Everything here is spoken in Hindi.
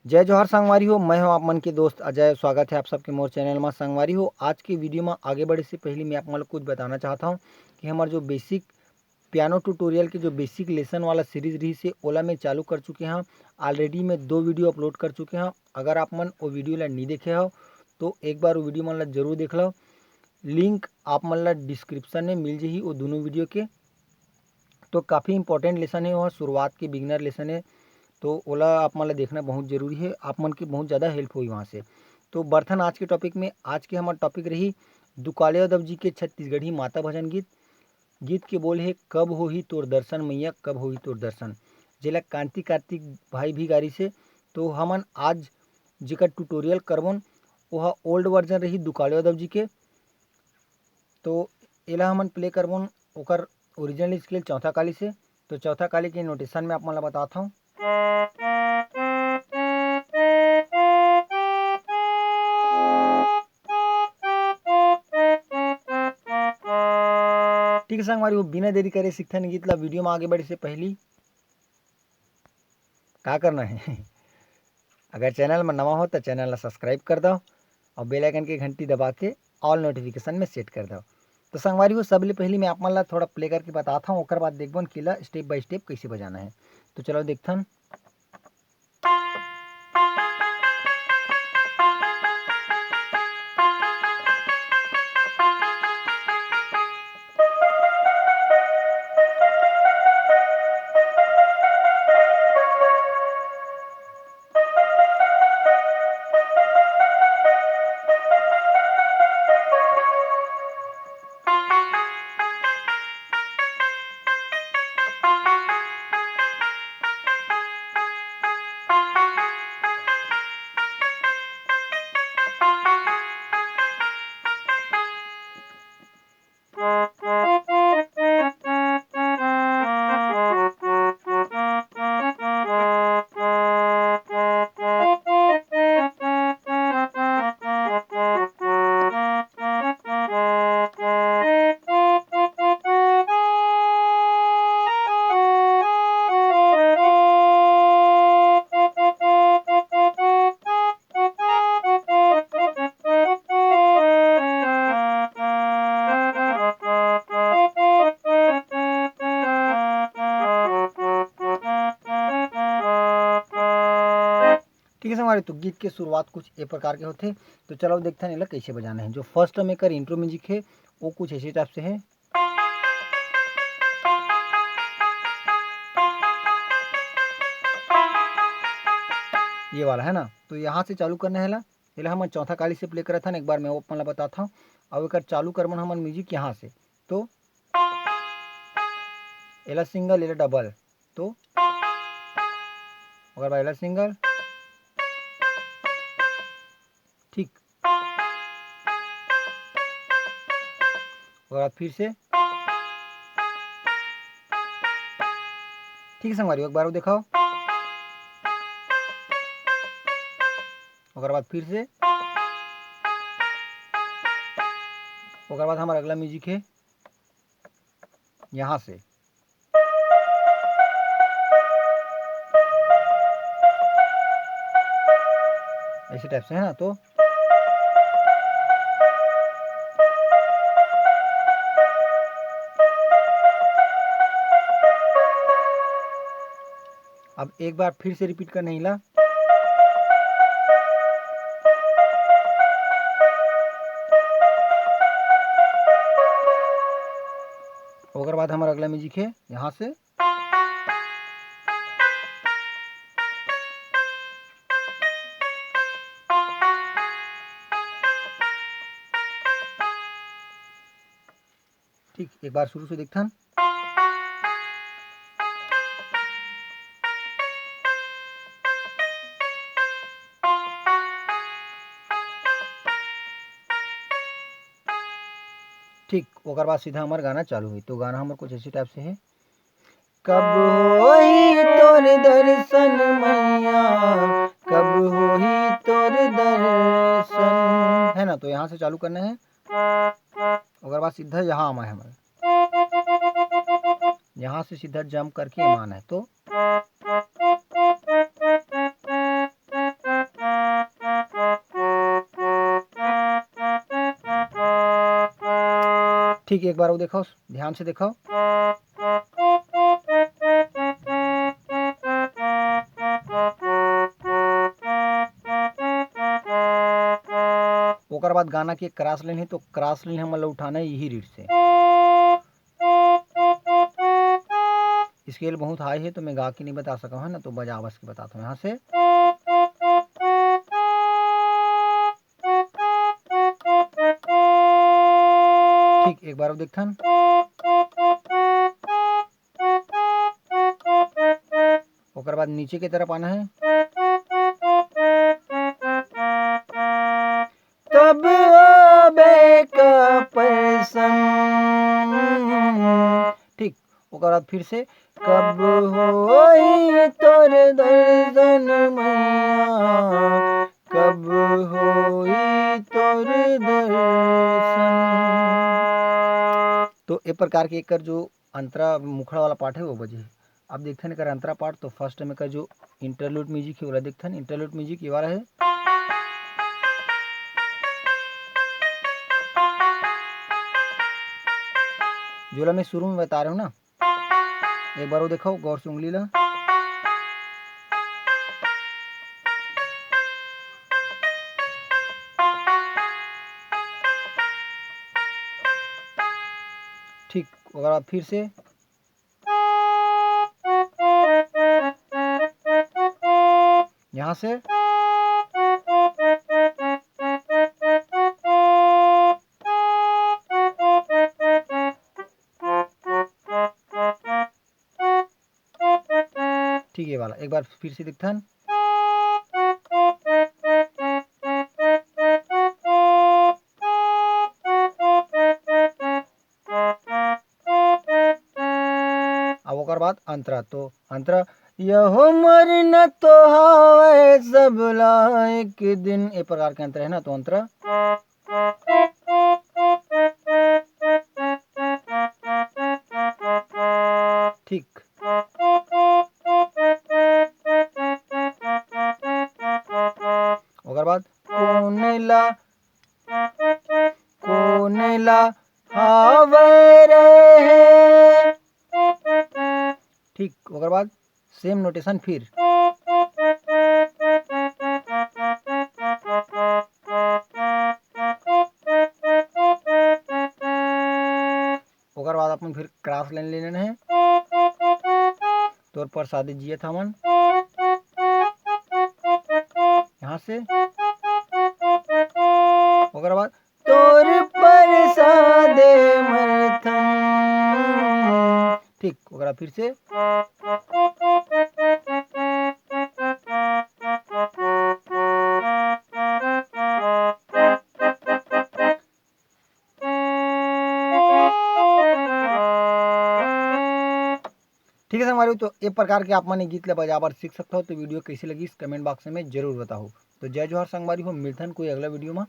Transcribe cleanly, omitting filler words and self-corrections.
जय जोहार संगवारी हो। मैं हूं आप मन के दोस्त अजय। स्वागत है आप सबके मोर चैनल में। संगवारी हो, आज की वीडियो में आगे बढ़े से पहले मैं आप मन कुछ बताना चाहता हूं कि हमारे जो बेसिक पियानो ट्यूटोरियल के जो बेसिक लेसन वाला सीरीज रही से ओला में चालू कर चुके हैं। ऑलरेडी मैं 2 वीडियो अपलोड कर चुके हैं। अगर आप मन वो वीडियो ला नहीं देखे हो तो एक बार वो वीडियो मन ला जरूर देख लो। लिंक आप मन ला डिस्क्रिप्शन में मिल जाही वो दोनों वीडियो के। तो काफ़ी इंपॉर्टेंट लेसन है और शुरुआत के बिगनर लेसन है, तो ओला आप मन ला देखना बहुत जरूरी है। आप मन की बहुत ज़्यादा हेल्प हुई वहाँ से। तो बर्तन आज के टॉपिक में, आज के हमारा टॉपिक रही दुकाले यादव जी के छत्तीसगढ़ी माता भजन गीत। गीत के बोल है कब होही तोर दर्शन मैया, कब होही तोर दर्शन, जेला कांति कार्तिक भाई भी गारी से। तो हमन आज जेकर ट्यूटोरियल करबन वह ओल्ड वर्जन रही दुकाले यादव जी के। तो एला हमन प्ले करबन ओकर ओरिजिनल स्केल चौथा काली से। तो चौथा काली के नोटेशन में आप मन ला बताता हूँ। ठीक है संगवारी हो, बिना देरी करे सीखथन गीत ला। वीडियो में आगे बढ़े से पहली का करना है अगर चैनल में नवा हो तो चैनल ला सब्सक्राइब कर दो और बेल आइकन की घंटी दबा के ऑल नोटिफिकेशन में सेट कर दो। तो संगवारी हो, सबले पहले मैं आप मन ला थोड़ा प्ले करके बताता हूँ, ओकर बाद देखबन कि ला स्टेप बाय स्टेप कैसे बजाना है। तो चलो देखथन। ठीक है संगवारी, तो गीत के शुरुआत कुछ ए प्रकार के होते। तो चलो देखते हैं कैसे बजाना है। जो फर्स्ट में कर इंट्रो म्यूजिक है वो कुछ ऐसे टाइप से है। ये वाला है ना। तो यहाँ से चालू करना है ला। इला हम चौथा काली से प्ले करा था ना, एक बार मैं वो अपन बताता हूँ। अब एक चालू करबन हमन म्यूजिक यहाँ से। तो एला सिंगल एला डबल, तो अगर एला सिंगल, ठीक, और फिर से ठीक है संगवारी, एक बार वो दिखाओ। और बाद फिर से, और बाद हमारा अगला म्यूजिक है यहाँ से। ऐसे टाइप से है ना। तो अब एक बार फिर से रिपीट करना हिला। और बाद हमारा अगला म्यूजिक है यहाँ से। ठीक, एक बार शुरू से देखथन। ठीक, ओकर बाद सीधा हमारा गाना चालू हुई। तो गाना हमारे कुछ ऐसे टाइप से है। कब होही तोर दर्शन मैया, कब होही तोर दर्शन, है ना। तो यहाँ से चालू करना है। ओकर बाद सीधा यहाँ आना है हमारे, यहाँ से सीधा जंप करके आना है। तो ठीक, एक बार वो देखो, ध्यान से देखो। ओकर बाद गाना की क्रॉस लाइन है, तो क्रॉस लाइन हम मतलब उठाना है यही रीड से। स्केल बहुत हाई है तो मैं गा के नहीं बता सका हूँ ना, तो बजा बस के बताता हूँ यहाँ से। ठीक, एक बार देखथन। ओकर बाद नीचे की तरफ आना है। तब आबे का पैसन। ठीक, ओकर बाद फिर से कब होई तोर दर्शन मैया, कब होई तोर दर्शन। तो ए प्रकार के एकर जो अंतरा मुखड़ा वाला पार्ट है वो बजे। अब देखते हैं एकर अंतरा पार्ट। तो फर्स्ट में का जो इंटरलूड म्यूजिक है वो देखते हैं। इंटरलूड म्यूजिक ये वाला है। जो मैं शुरू में बता रहा हूँ ना, एक बार वो देखो गौर से उंगली ला। ठीक, अगर आप फिर से यहाँ से ठीक है वाला एक बार फिर से दिखता है। अब ओकर बाद अंतरा। तो अंतरा यहो मरना तो हावे सब एक दिन, ए प्रकार के अंतर है ना। तो अंतरा ठीक। ओकर बाद कोनेला हावे रे। ठीक, ओकर बाद सेम नोटेशन फिर। ओकर बाद अपन फिर क्रॉस लाइन ले लेना है। तोर प्रसादी जिये थामन यहाँ से। ओकर बाद तोर प्रसादे मरथन। ठीक, ओकरा फिर से। ठीक है हमारे। तो एक प्रकार के आप माने गीत ले बजाबर सीख सकते हो। तो वीडियो कैसी लगी इस कमेंट बॉक्स में जरूर बताओ। तो जय जोहार संगवारी हो, मिलथन कोई अगला वीडियो में।